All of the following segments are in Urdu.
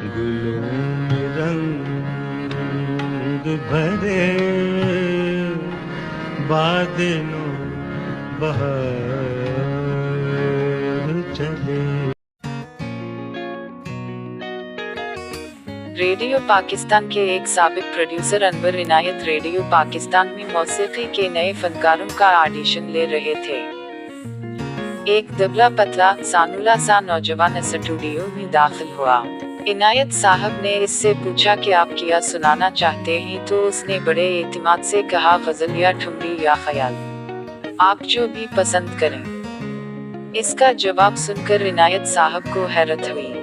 گلوں میں رنگ بھرے بادلوں بہار چلے. ریڈیو پاکستان کے ایک سابق پروڈیوسر انور عنایت ریڈیو پاکستان میں موسیقی کے نئے فنکاروں کا آڈیشن لے رہے تھے. ایک دبلا پتلا سانولا سا نوجوان اسٹوڈیو میں داخل ہوا. عنایت صاحب نے اس سے پوچھا کہ آپ کیا سنانا چاہتے ہیں تو اس نے بڑے اعتماد سے کہا غزل یا ٹھمری یا خیال، آپ جو بھی پسند کریں. اس کا جواب سن کر عنایت صاحب کو حیرت ہوئی.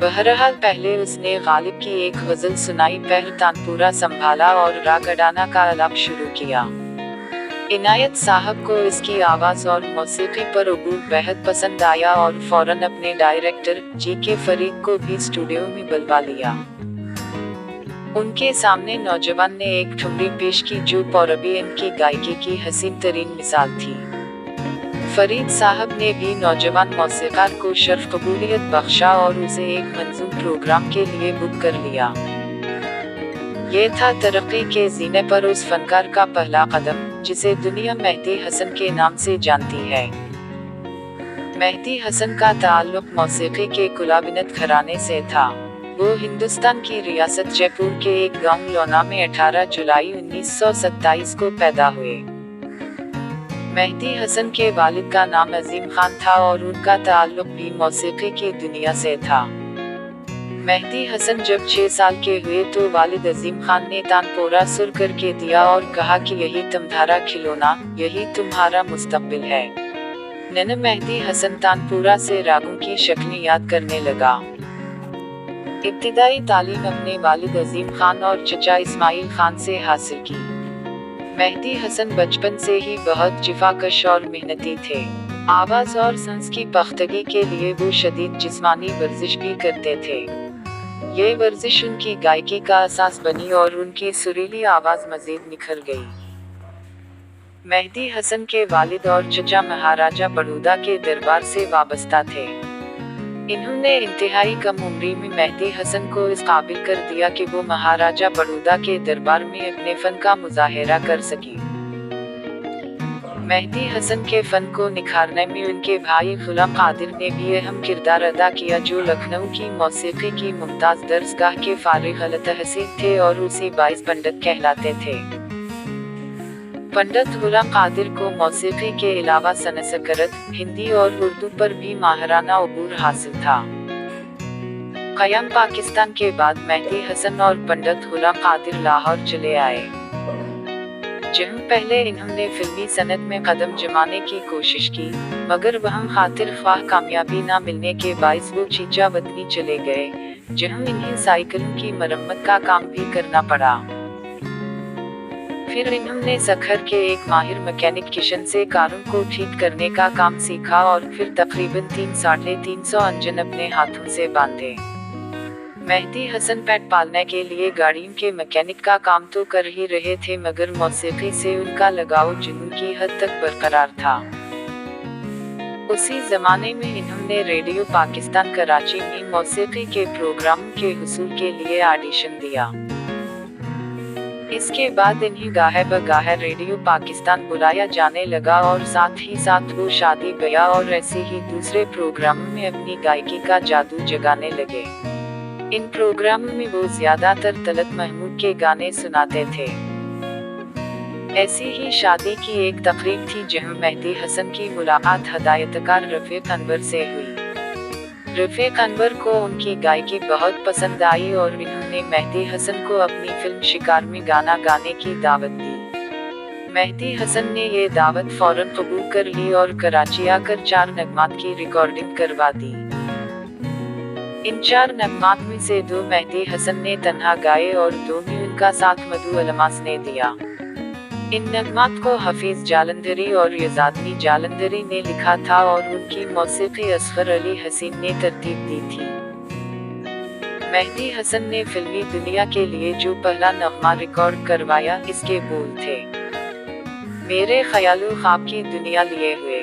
بہرحال پہلے اس نے غالب کی ایک غزل سنائی، پہر تانپورہ سنبھالا اور راگ اڈانا کا آلاپ شروع کیا. عنایت صاحب کو اس کی آواز اور موسیقی پر عبور بہت پسند آیا اور فوراً اپنے ڈائریکٹر جی کے فرید کو بھی اسٹوڈیو میں بلوا لیا. ان کے سامنے نوجوان نے ایک ٹھمری پیش کی جو پوربی ان کی گائیکی کی حسین ترین مثال تھی. فرید صاحب نے بھی نوجوان موسیقار کو شرف قبولیت بخشا اور اسے ایک منظوم پروگرام کے لیے بک کر لیا. یہ تھا ترقی کے زینے پر اس فنکار کا پہلا قدم جسے دنیا مہدی حسن کے نام سے جانتی ہے. مہدی حسن کا تعلق موسیقی کے کلابنت گھرانے سے تھا. وہ ہندوستان کی ریاست جے پور کے ایک گاؤں لونا میں 18 جولائی 1927 کو پیدا ہوئے. مہدی حسن کے والد کا نام عظیم خان تھا اور ان کا تعلق بھی موسیقی کی دنیا سے تھا. مہدی حسن جب 6 سال کے ہوئے تو والد عظیم خان نے تانپورہ سر کر کے دیا اور کہا کہ یہی تمہارا کھلونا، یہی تمہارا مستقبل ہے. ننھا مہدی حسن تانپورہ سے راگوں کی شکلیں یاد کرنے لگا. ابتدائی تعلیم اپنے والد عظیم خان اور چچا اسماعیل خان سے حاصل کی. مہدی حسن بچپن سے ہی بہت جفاکش اور محنتی تھے. آواز اور سانس کی پختگی کے لیے وہ شدید جسمانی ورزش بھی کرتے تھے. یہ ورزش ان کی گائیکی کا اساس بنی اور ان کی سریلی آواز مزید نکھر گئی. مہدی حسن کے والد اور چچا مہاراجہ بڑودہ کے دربار سے وابستہ تھے. انہوں نے انتہائی کم عمری میں مہدی حسن کو اس قابل کر دیا کہ وہ مہاراجہ بڑودہ کے دربار میں اپنے فن کا مظاہرہ کر سکی. مہدی حسن کے فن کو نکھارنے میں ان کے بھائی غلام قادر نے بھی اہم کردار ادا کیا جو لکھنؤ کی موسیقی کی ممتاز درسگاہ کے فارغ التحصیل تھے اور اسی باعث پنڈت کہلاتے تھے. پنڈت غلام قادر کو موسیقی کے علاوہ سنسکرت، ہندی اور اردو پر بھی ماہرانہ عبور حاصل تھا. قیام پاکستان کے بعد مہدی حسن اور پنڈت غلام قادر لاہور چلے آئے، جہاں پہلے انہوں نے فلمی صنعت میں قدم جمانے کی کوشش کی، مگر وہاں خاطر خواہ کامیابی نہ ملنے کے باعث وہ چیچا وطنی چلے گئے، جہاں انہیں سائیکلوں کی مرمت کا کام بھی کرنا پڑا. پھر انہوں نے سکھر کے ایک ماہر مکینک کشن سے کاروں کو ٹھیک کرنے کا کام سیکھا اور پھر تقریباً 300-350 انجن اپنے ہاتھوں سے باندھے. مہدی حسن پیٹ پالنے کے لیے گاڑیوں کے مکینک کا کام تو کر ہی رہے تھے مگر موسیقی سے ان کا لگاؤ جنون کی حد تک برقرار تھا. اسی زمانے میں انہوں نے ریڈیو پاکستان کراچی میں موسیقی کے پروگراموں کے حصول کے لیے آڈیشن دیا. اس کے بعد انہیں گاہے بگاہے ریڈیو پاکستان بلایا جانے لگا اور ساتھ ہی ساتھ وہ شادی بیاہ اور ایسے ہی دوسرے پروگراموں میں اپنی گائیکی کا جادو جگانے لگے. ان پروگراموں میں وہ زیادہ تر طلعت محمود کے گانے سناتے تھے. ایسی ہی شادی کی ایک تقریب تھی جہاں مہدی حسن کی ملاقات ہدایتکار رفیق انور سے ہوئی. رفیق انور کو ان کی گائیکی بہت پسند آئی اور انہوں نے مہدی حسن کو اپنی فلم شکار میں گانا گانے کی دعوت دی. مہدی حسن نے یہ دعوت فوراً قبول کر لی اور کراچی آ کر 4 نغمات کی ریکارڈنگ کروا دی. ان 4 نغمات میں سے 2 مہدی حسن نے تنہا گائے اور 2 میں ان کا ساتھ مدھو الماس نے دیا. ان نغمات کو حفیظ جالندھری اور یزدانی جالندھری نے لکھا تھا اور ان کی موسیقی اصغر علی حسین نے ترتیب دی تھی. مہدی حسن نے فلمی دنیا کے لیے جو پہلا نغمہ ریکارڈ کروایا اس کے بول تھے، میرے خیالوں خواب کی دنیا لیے ہوئے.